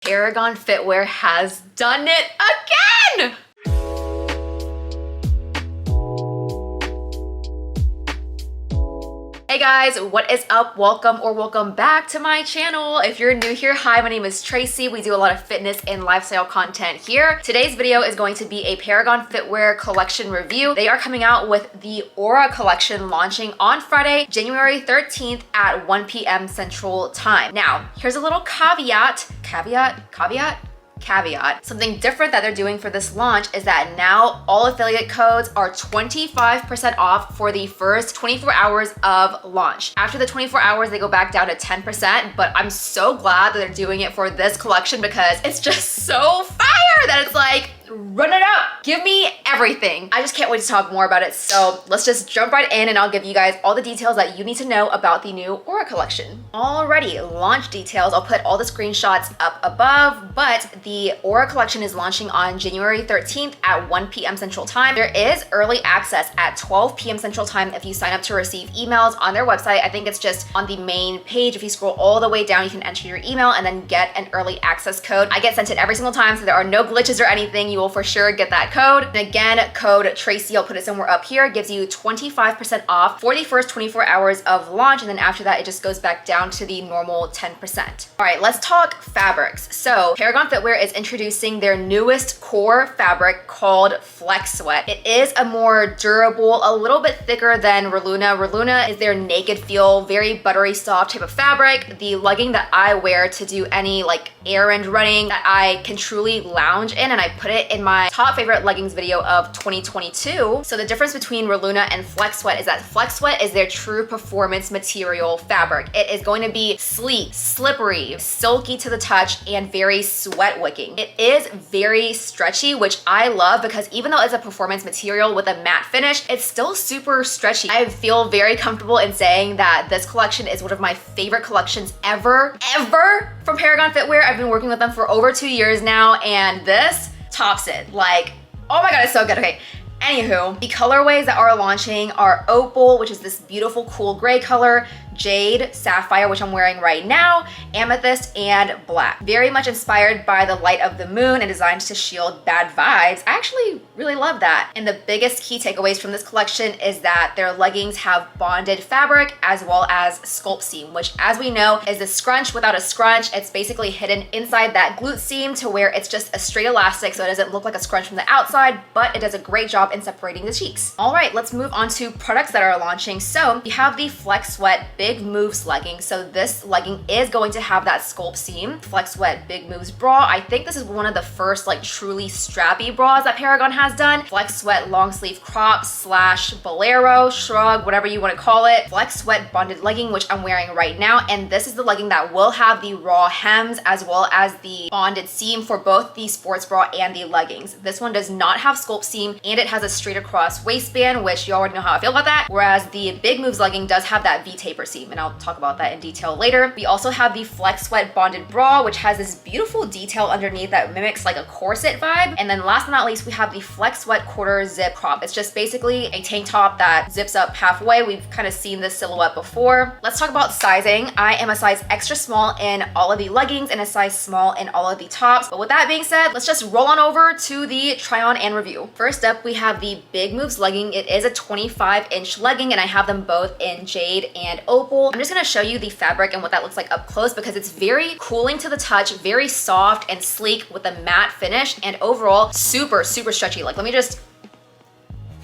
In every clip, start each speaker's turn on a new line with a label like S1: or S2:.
S1: Paragon Fitwear has done it again! Hey guys, what is up? Welcome back to my channel. If you're new here, hi, my name is Tracy. We do a lot of fitness and lifestyle content here. Today's video is going to be a Paragon Fitwear collection review. They are coming out with the Aura collection launching on Friday, January 13th at 1 p.m. Central Time. Now, here's a little caveat. Something different that they're doing for this launch is that now all affiliate codes are 25% off for the first 24 hours of launch. After the 24 hours, they go back down to 10%, but I'm so glad that they're doing it for this collection because it's just so fire that it's like, run it up, give me everything. I just can't wait to talk more about it. So let's just jump right in and I'll give you guys all the details that you need to know about the new Aura collection. Alrighty, launch details. I'll put all the screenshots up above, but the Aura collection is launching on January 13th at 1 p.m. Central Time. There is early access at 12 p.m. Central Time if you sign up to receive emails on their website. I think it's just on the main page. If you scroll all the way down, you can enter your email and then get an early access code. I get sent it every single time, so there are no glitches or anything. You will for sure get that code. And again, code Tracy, I'll put it somewhere up here, gives you 25% off for the first 24 hours of launch. And then after that, it just goes back down to the normal 10%. All right, let's talk fabrics. So Paragon Fitwear is introducing their newest core fabric called Flexsweat. It is a more durable, a little bit thicker than Reluna. Reluna is their naked feel, very buttery soft type of fabric. The legging that I wear to do any like errand running that I can truly lounge in, and I put it in my top favorite leggings video of 2022. So the difference between Reluna and Flexsweat is that Flexsweat is their true performance material fabric. It is going to be sleek, slippery, silky to the touch, and very sweat wicking. It is very stretchy, which I love because even though it's a performance material with a matte finish, it's still super stretchy. I feel very comfortable in saying that this collection is one of my favorite collections ever from Paragon Fitwear. I've been working with them for over 2 years now, and this tops it. Like, oh my god, it's so good. Okay, anywho, the colorways that are launching are Opal, which is this beautiful cool gray color, Jade, Sapphire, which I'm wearing right now, Amethyst, and Black. Very much inspired by the light of the moon and designed to shield bad vibes. I actually really love that. And the biggest key takeaways from this collection is that their leggings have bonded fabric as well as sculpt seam, which as we know is a scrunch without a scrunch. It's basically hidden inside that glute seam to where it's just a straight elastic, so it doesn't look like a scrunch from the outside, but it does a great job in separating the cheeks. All right, let's move on to products that are launching. So we have the Flexsweat Big Moves legging. So this legging is going to have that sculpt seam. Flexsweat Big Moves bra. I think this is one of the first like truly strappy bras that Paragon has done. Flexsweat long sleeve crop slash bolero, shrug, whatever you want to call it. Flexsweat bonded legging, which I'm wearing right now. And this is the legging that will have the raw hems as well as the bonded seam for both the sports bra and the leggings. This one does not have sculpt seam and it has a straight across waistband, which you already know how I feel about that. Whereas the Big Moves legging does have that V-taper seam, and I'll talk about that in detail later. We also have the Flexsweat bonded bra, which has this beautiful detail underneath that mimics like a corset vibe. And then last but not least, we have the Flexsweat quarter zip crop. It's just basically a tank top that zips up halfway. We've kind of seen this silhouette before. Let's talk about sizing. I am a size extra small in all of the leggings and a size small in all of the tops. But with that being said, let's just roll on over to the try on and review. First up, we have the Big Moves legging. It is a 25-inch legging and I have them both in Jade and Opal. I'm just gonna show you the fabric and what that looks like up close because it's very cooling to the touch, very soft and sleek with a matte finish, and overall super stretchy. Like, let me just,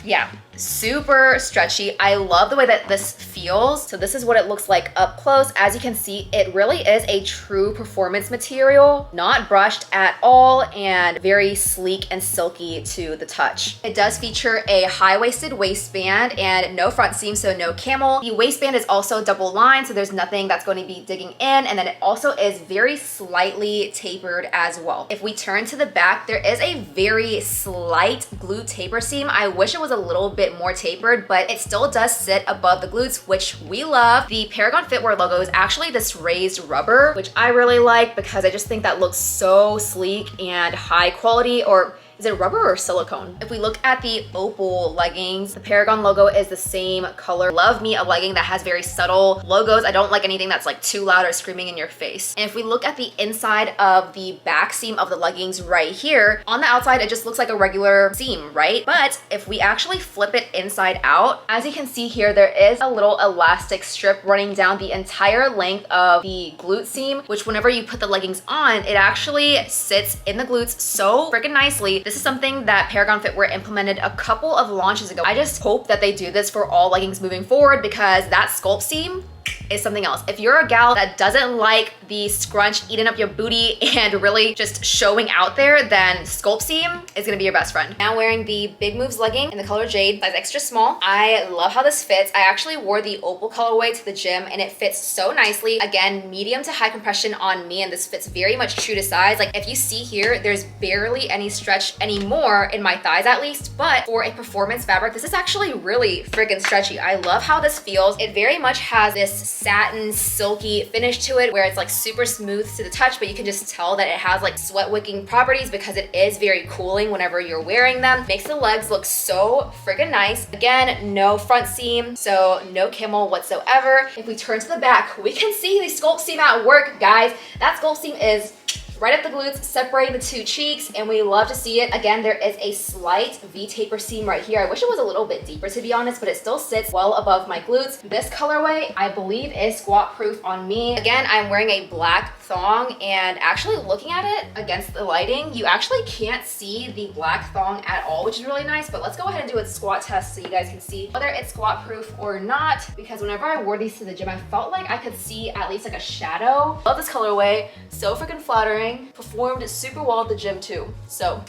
S1: yeah, super stretchy. I love the way that this feels. So this is what it looks like up close. As you can see, it really is a true performance material, not brushed at all, and very sleek and silky to the touch. It does feature a high-waisted waistband and no front seam, so no camel. The waistband is also double lined, so there's nothing that's going to be digging in, and then it also is very slightly tapered as well. If we turn to the back, there is a very slight glute taper seam. I wish it was a little bit more tapered, but it still does sit above the glutes, which we love. The Paragon Fitwear logo is actually this raised rubber, which I really like because I just think that looks so sleek and high quality, or is it rubber or silicone? If we look at the Opal leggings, the Paragon logo is the same color. Love me a legging that has very subtle logos. I don't like anything that's like too loud or screaming in your face. And if we look at the inside of the back seam of the leggings right here, on the outside, it just looks like a regular seam, right? But if we actually flip it inside out, as you can see here, there is a little elastic strip running down the entire length of the glute seam, which whenever you put the leggings on, it actually sits in the glutes so freaking nicely. This is something that Paragon Fitwear implemented a couple of launches ago. I just hope that they do this for all leggings moving forward, because that sculpt seam is something else. If you're a gal that doesn't like the scrunch eating up your booty and really just showing out there, then sculpt seam is gonna be your best friend. Now wearing the Big Moves legging in the color Jade, size extra small. I love how this fits. I actually wore the Opal colorway to the gym and it fits so nicely. Again, medium to high compression on me, and this fits very much true to size. Like if you see here, there's barely any stretch anymore in my thighs at least, but for a performance fabric, this is actually really freaking stretchy. I love how this feels. It very much has this satin silky finish to it where it's like super smooth to the touch, but you can just tell that it has like sweat wicking properties because it is very cooling whenever you're wearing them. Makes the legs look so freaking nice. Again, no front seam, so no camel whatsoever. If we turn to the back, we can see the sculpt seam at work, guys. That sculpt seam is right at the glutes, separating the two cheeks, and we love to see it. Again, there is a slight V-taper seam right here. I wish it was a little bit deeper, to be honest, but it still sits well above my glutes. This colorway, I believe, is squat proof on me. Again, I'm wearing a black thong, and actually looking at it against the lighting, you actually can't see the black thong at all, which is really nice. But let's go ahead and do a squat test so you guys can see whether it's squat proof or not, because whenever I wore these to the gym, I felt like I could see at least like a shadow. Love this colorway, so freaking flattering. Performed super well at the gym too, so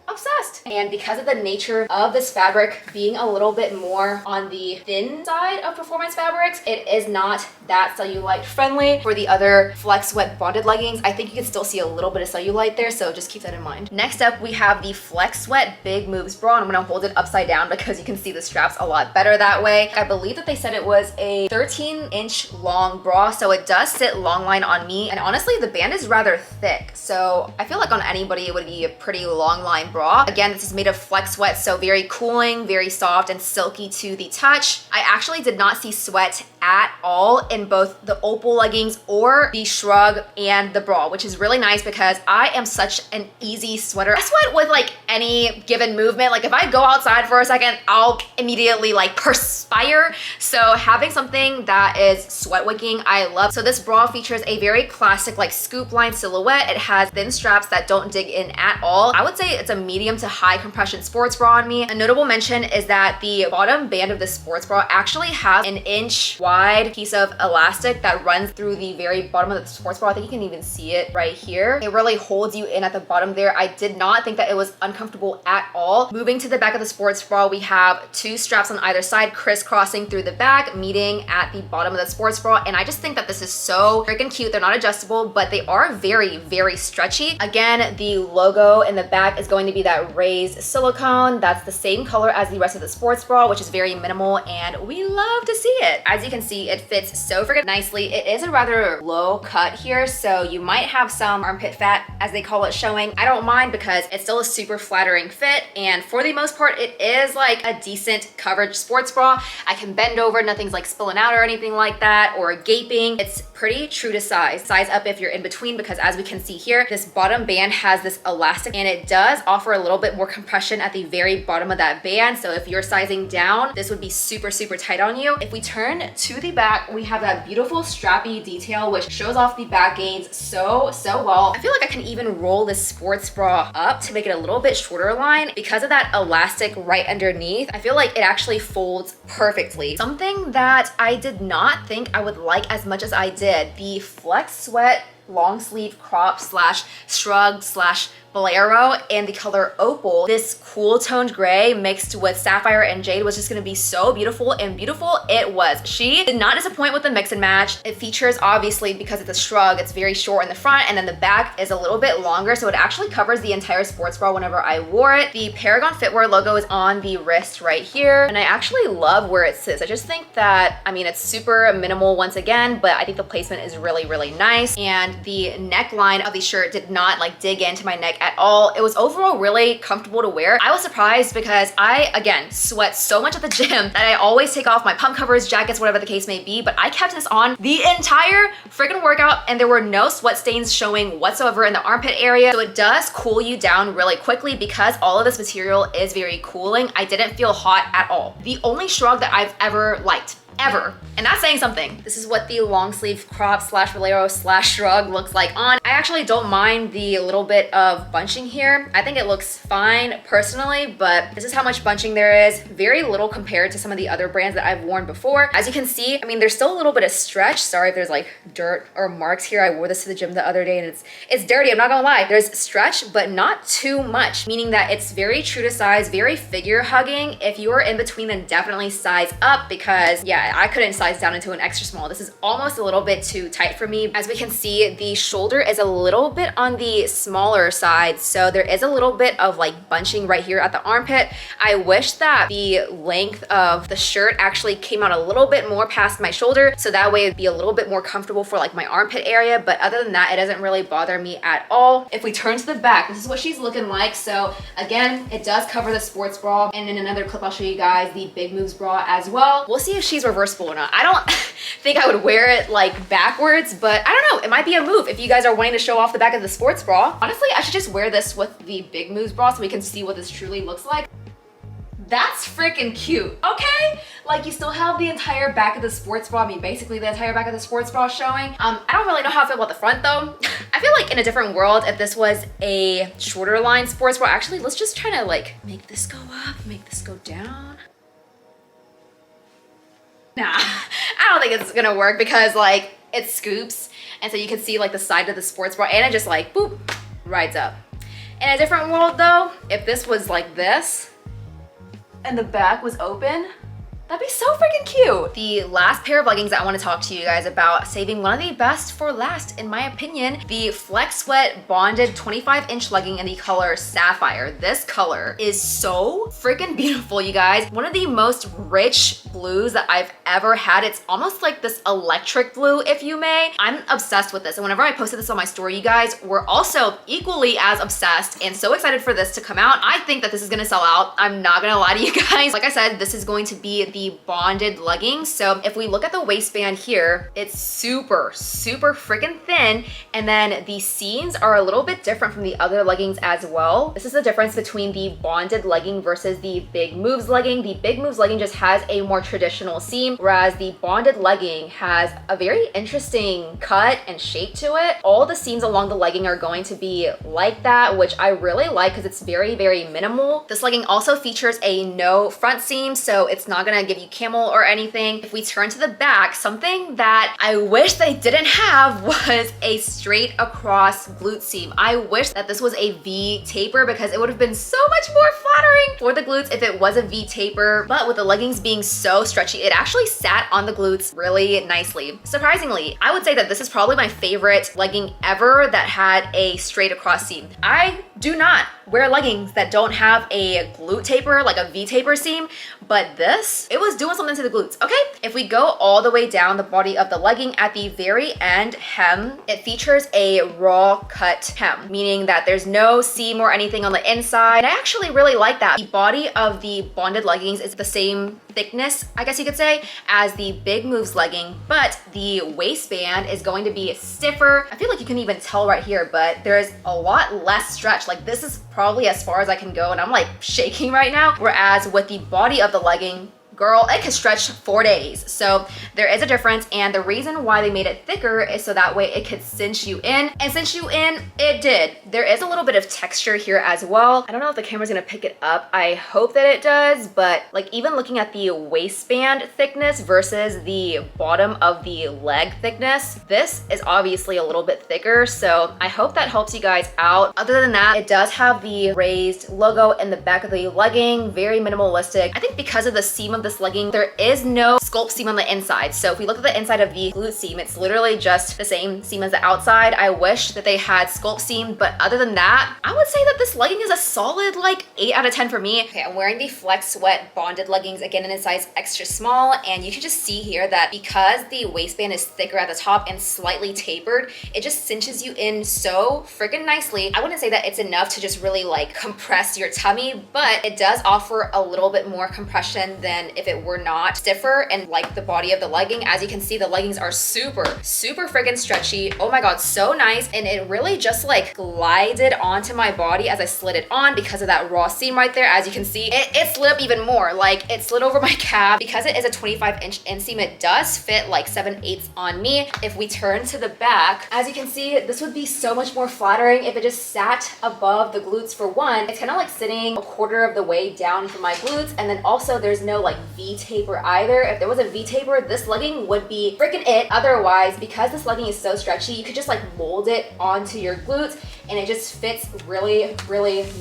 S1: obsessed. And because of the nature of this fabric being a little bit more on the thin side of performance fabrics, it is not that cellulite friendly. For the other Flexsweat bonded leggings, I think you can still see a little bit of cellulite there, so just keep that in mind. Next up, we have the Flexsweat Big Moves bra, and I'm gonna hold it upside down because you can see the straps a lot better that way. I believe that they said it was a 13-inch long bra, so it does sit long line on me, and honestly, the band is rather thick, so I feel like on anybody it would be a pretty long line bra. Again, this is made of Flexsweat, so very cooling, very soft and silky to the touch. I actually did not see sweat at all in both the Opal leggings or the Shrug and the bra, which is really nice because I am such an easy sweater. I sweat with like any given movement. Like if I go outside for a second, I'll immediately like perspire. So having something that is sweat wicking, I love. So this bra features a very classic like scoop line silhouette. It has thin straps that don't dig in at all. I would say it's a medium to high compression sports bra on me. A notable mention is that the bottom band of the sports bra actually has an inch wide piece of elastic that runs through the very bottom of the sports bra. I think you can even see it right here. It really holds you in at the bottom there. I did not think that it was uncomfortable at all. Moving to the back of the sports bra, we have two straps on either side crisscrossing through the back, meeting at the bottom of the sports bra. And I just think that this is so freaking cute. They're not adjustable, but they are very, very stretchy. Again, the logo in the back is going to be that raised silicone. That's the same color as the rest of the sports bra, which is very minimal, and we love to see it. As you can see, it fits so freaking nicely. It is a rather low cut here, so you might have some armpit fat, as they call it, showing. I don't mind because it's still a super flattering fit, and for the most part, it is like a decent coverage sports bra. I can bend over, nothing's like spilling out or anything like that, or gaping. It's pretty true to size. Size up if you're in between, because as we can see here, this bottom band has this elastic, and it does offer a little bit more compression at the very bottom of that band. So if you're sizing down, this would be super, super tight on you. If we turn to the back, we have that beautiful strappy detail, which shows off the back gains so well. I feel like I can even roll this sports bra up to make it a little bit shorter line because of that elastic right underneath. I feel like it actually folds perfectly. Something that I did not think I would like as much as I did, the Flexsweat long sleeve crop slash shrug slash bolero in the color Opal. This cool toned gray mixed with Sapphire and Jade was just gonna be so beautiful, and beautiful it was. She did not disappoint with the mix and match. It features, obviously, because it's a shrug, it's very short in the front, and then the back is a little bit longer, so it actually covers the entire sports bra whenever I wore it. The Paragon Fitwear logo is on the wrist right here, and I actually love where it sits. I just think that, I mean, it's super minimal once again, but I think the placement is really, really nice, and the neckline of the shirt did not like dig into my neck neck at all. It was overall really comfortable to wear. I was surprised because I, again, sweat so much at the gym that I always take off my pump covers, jackets, whatever the case may be, but I kept this on the entire freaking workout and there were no sweat stains showing whatsoever in the armpit area. So it does cool you down really quickly because all of this material is very cooling. I didn't feel hot at all. The only shrug that I've ever liked, ever. And that's saying something. This is what the long sleeve crop slash bolero slash shrug looks like on. I actually don't mind the little bit of bunching here. I think it looks fine personally, but this is how much bunching there is. Very little compared to some of the other brands that I've worn before. As you can see, I mean, there's still a little bit of stretch. Sorry if there's like dirt or marks here. I wore this to the gym the other day and it's dirty, I'm not gonna lie. There's stretch, but not too much, meaning that it's very true to size, very figure hugging. If you are in between, then definitely size up because yeah, I couldn't size down into an extra small. This is almost a little bit too tight for me. As we can see, the shoulder is a little bit on the smaller side. So there is a little bit of like bunching right here at the armpit. I wish that the length of the shirt actually came out a little bit more past my shoulder. So that way it'd be a little bit more comfortable for like my armpit area. But other than that, it doesn't really bother me at all. If we turn to the back, this is what she's looking like. So again, it does cover the sports bra. And in another clip, I'll show you guys the Big Moves bra as well. We'll see if she's reversible or not. I don't think I would wear it like backwards, but I don't know, it might be a move if you guys are wanting to show off the back of the sports bra. Honestly, I should just wear this with the Big Moves bra so we can see what this truly looks like. That's freaking cute, okay? Like you still have the entire back of the sports bra, I mean basically the entire back of the sports bra showing. I don't really know how I feel about the front though. I feel like in a different world, if this was a shorter line sports bra, actually let's just try to like make this go up, make this go down. Nah, I don't think it's gonna work because like it scoops and so you can see like the side of the sports bra and it just like boop, rides up. In a different world though, if this was like this and the back was open, that'd be so freaking cute. The last pair of leggings that I want to talk to you guys about, saving one of the best for last in my opinion, the Flexsweat bonded 25-inch legging in the color Sapphire. This color is so freaking beautiful, you guys. One of the most rich blues that I've ever had. It's almost like this electric blue, if you may. I'm obsessed with this. And whenever I posted this on my story, you guys were also equally as obsessed and so excited for this to come out. I think that this is gonna sell out. I'm not gonna lie to you guys. Like I said, this is going to be the bonded leggings. So if we look at the waistband here, it's super freaking thin. And then the seams are a little bit different from the other leggings as well. This is the difference between the bonded legging versus the Big Moves legging. The Big Moves legging just has a more traditional seam, whereas the bonded legging has a very interesting cut and shape to it. All the seams along the legging are going to be like that, which I really like because it's very minimal. This legging also features a no front seam, so it's not gonna give you camel or anything. If we turn to the back, something that I wish they didn't have was a straight across glute seam. I wish that this was a V taper because it would have been so much more flattering for the glutes if it was a V taper, but with the leggings being so stretchy, it actually sat on the glutes really nicely. Surprisingly, I would say that this is probably my favorite legging ever that had a straight across seam. I do not wear leggings that don't have a glute taper, like a V taper seam, but this, it was doing something to the glutes, okay? If we go all the way down the body of the legging, at the very end hem, it features a raw cut hem, meaning that there's no seam or anything on the inside. I actually really like that. The body of the bonded leggings is the same thickness, I guess you could say, as the Big Moves legging, but the waistband is going to be stiffer. I feel like you can even tell right here, but there's a lot less stretch. Like this is probably as far as I can go and I'm like shaking right now. Whereas with the body of the legging, girl, it can stretch 4 days. So there is a difference, and the reason why they made it thicker is so that way it could cinch you in, and cinch you in, it did. There is a little bit of texture here as well. I don't know if the camera's gonna pick it up. I hope that it does, but like even looking at the waistband thickness versus the bottom of the leg thickness, this is obviously a little bit thicker. So I hope that helps you guys out. Other than that, it does have the raised logo in the back of the legging, very minimalistic. I think because of the seam of the this legging, there is no sculpt seam on the inside. So if we look at the inside of the glute seam, it's literally just the same seam as the outside. I wish that they had sculpt seam, but other than that, I would say that this legging is a solid like 8 out of 10 for me. Okay, I'm wearing the Flexsweat bonded leggings again in a size extra small, and you can just see here that because the waistband is thicker at the top and slightly tapered, it just cinches you in so freaking nicely. I wouldn't say that it's enough to just really like compress your tummy, but it does offer a little bit more compression than if it were not stiffer and like the body of the legging. As you can see, the leggings are super freaking stretchy. Oh my god, so nice. And it really just like glided onto my body as I slid it on because of that raw seam right there. As you can see, it slid up even more. Like it slid over my calf. Because it is a 25-inch inseam, it does fit like 7/8 on me. If we turn to the back, as you can see, this would be so much more flattering if it just sat above the glutes. For one, it's kind of like sitting a quarter of the way down from my glutes, and then also there's no like V taper either. If there was a V taper, this legging would be freaking it. Otherwise, because this legging is so stretchy, you could just like mold it onto your glutes and it just fits really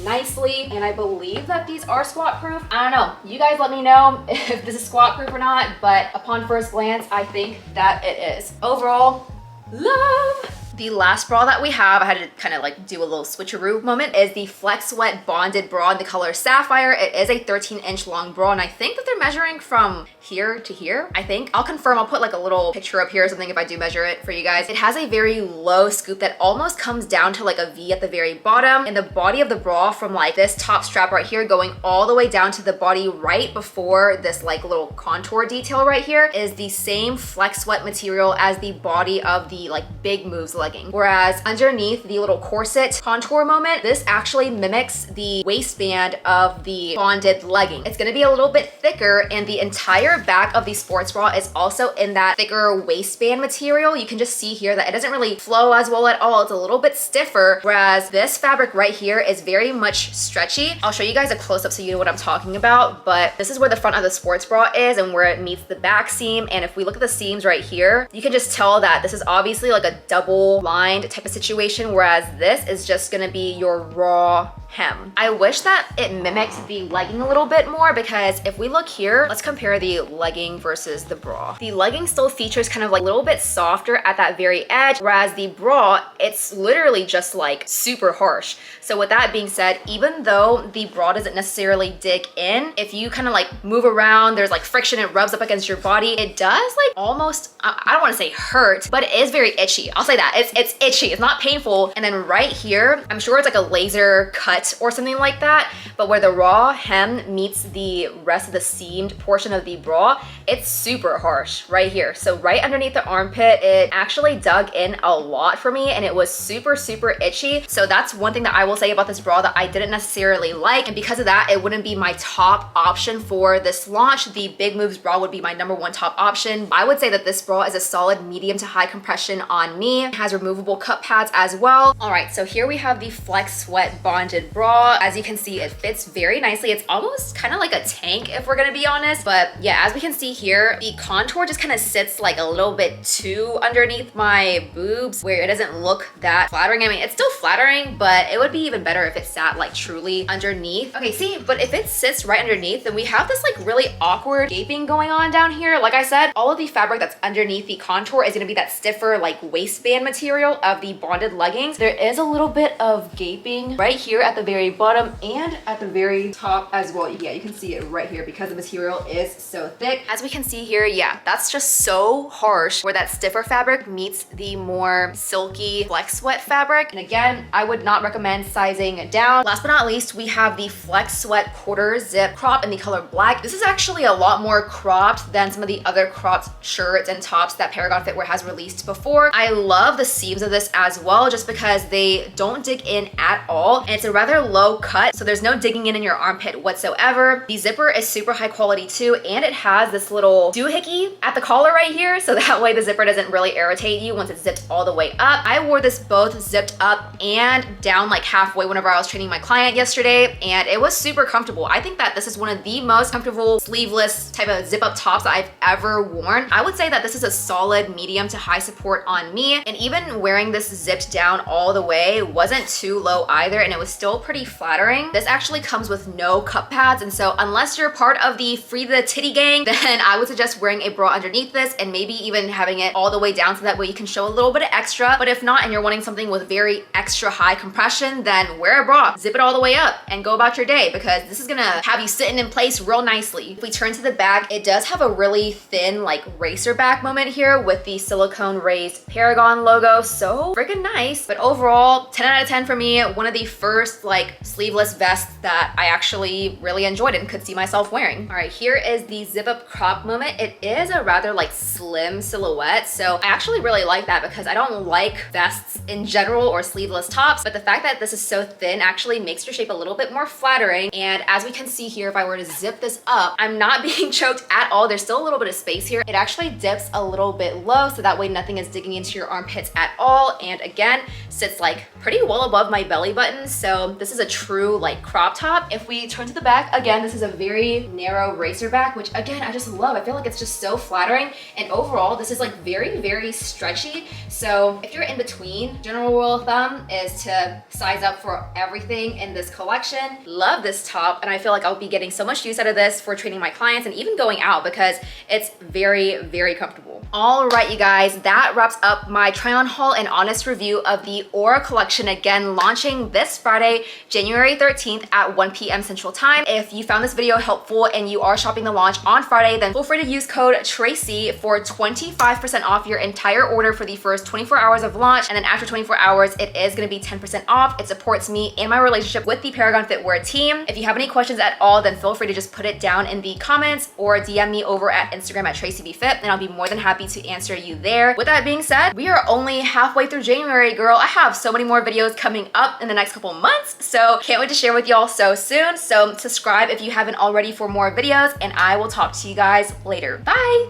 S1: nicely. And I believe that these are squat proof. I don't know, you guys let me know if this is squat proof or not, but upon first glance, I think that it is. Overall, love. The last bra that we have, I had to kind of like do a little switcheroo moment, is the Flexsweat bonded bra in the color Sapphire. It is a 13-inch long bra, and I think that they're measuring from here to here, I think. I'll confirm, I'll put like a little picture up here or something if I do measure it for you guys. It has a very low scoop that almost comes down to like a V at the very bottom, and the body of the bra from like this top strap right here going all the way down to the body right before this like little contour detail right here is the same Flexsweat material as the body of the like Big Moves legging. Whereas underneath the little corset contour moment, this actually mimics the waistband of the bonded legging. It's gonna be a little bit thicker, and the entire back of the sports bra is also in that thicker waistband material. You can just see here that it doesn't really flow as well at all. It's a little bit stiffer, whereas this fabric right here is very much stretchy. I'll show you guys a close-up so you know what I'm talking about, but this is where the front of the sports bra is and where it meets the back seam. And if we look at the seams right here, you can just tell that this is obviously like a double lined type of situation, whereas this is just gonna be your raw hem. I wish that it mimicked the legging a little bit more, because if we look here, let's compare the legging versus the bra. The legging still features kind of like a little bit softer at that very edge, whereas the bra, it's literally just like super harsh. So with that being said, even though the bra doesn't necessarily dig in, if you kind of like move around, there's like friction, it rubs up against your body, it does like almost, I don't want to say hurt, but it is very itchy. I'll say that, it's itchy, it's not painful. And then right here, I'm sure it's like a laser cut or something like that, but where the raw hem meets the rest of the seamed portion of the bra, it's super harsh right here. So right underneath the armpit, it actually dug in a lot for me, and it was super itchy. So that's one thing that I will say about this bra that I didn't necessarily like, and because of that, it wouldn't be my top option for this launch. The Big Moves bra would be my #1 top option. I would say that this bra is a solid medium to high compression on me. It has removable cup pads as well. All right, so here we have the Flexsweat bonded bra. As you can see, it fits very nicely. It's almost kind of like a tank if we're gonna be honest, but yeah, as we can see here, the contour just kind of sits like a little bit too underneath my boobs, where it doesn't look that flattering. I mean, it's still flattering, but it would be even better if it sat like truly underneath. Okay, see, but if it sits right underneath, then we have this like really awkward gaping going on down here. Like I said, all of the fabric that's underneath the contour is gonna be that stiffer like waistband material of the bonded leggings. There is a little bit of gaping right here at the very bottom and at the very top as well. Yeah, you can see it right here because the material is so thick. As we can see here, yeah, that's just so harsh where that stiffer fabric meets the more silky Flexsweat fabric. And again, I would not recommend sizing down. Last but not least, we have the Flexsweat quarter zip crop in the color black. This is actually a lot more cropped than some of the other cropped shirts and tops that Paragon Fitwear has released before. I love the seams of this as well, just because they don't dig in at all, and it's a rather low cut, so there's no digging in your armpit whatsoever. The zipper is super high quality too, and it has this little doohickey at the collar right here, so that way the zipper doesn't really irritate you once it's zipped all the way up. I wore this both zipped up and down like halfway whenever I was training my client yesterday, and it was super comfortable. I think that this is one of the most comfortable sleeveless type of zip up tops that I've ever worn. I would say that this is a solid medium to high support on me, and even wearing this zipped down all the way wasn't too low either, and it was still still pretty flattering. This actually comes with no cup pads, and so unless you're part of the free the titty gang, then I would suggest wearing a bra underneath this and maybe even having it all the way down so that way you can show a little bit of extra. But if not, and you're wanting something with very extra high compression, then wear a bra, zip it all the way up and go about your day, because this is gonna have you sitting in place real nicely. If we turn to the back, it does have a really thin like racer back moment here with the silicone raised Paragon logo. So freaking nice. But overall, 10 out of 10 for me. One of the first like sleeveless vests that I actually really enjoyed and could see myself wearing. All right, here is the zip up crop moment. It is a rather like slim silhouette, so I actually really like that because I don't like vests in general or sleeveless tops, but the fact that this is so thin actually makes your shape a little bit more flattering. And as we can see here, if I were to zip this up, I'm not being choked at all. There's still a little bit of space here. It actually dips a little bit low, so that way nothing is digging into your armpits at all. And again, sits like pretty well above my belly button. So this is a true like crop top. If we turn to the back, again, this is a very narrow racer back, which again, I just love. I feel like it's just so flattering. And overall, this is like very, very stretchy. So if you're in between, general rule of thumb is to size up for everything in this collection. Love this top, and I feel like I'll be getting so much use out of this for training my clients and even going out because it's very, very comfortable. All right, you guys, that wraps up my try on haul and honest review of the Aura collection, again launching this Friday, January 13th at 1 p.m. Central Time. If you found this video helpful and you are shopping the launch on Friday, then feel free to use code Tracy for 25% off your entire order for the first 24 hours of launch. And then after 24 hours, it is going to be 10% off. It supports me and my relationship with the Paragon Fitwear team. If you have any questions at all, then feel free to just put it down in the comments or DM me over at Instagram at TracyBFit, and I'll be more than happy to answer you there. With that being said, we are only halfway through January, girl. I have so many more videos coming up in the next couple months, so can't wait to share with y'all so soon. So subscribe if you haven't already for more videos, and I will talk to you guys later. Bye!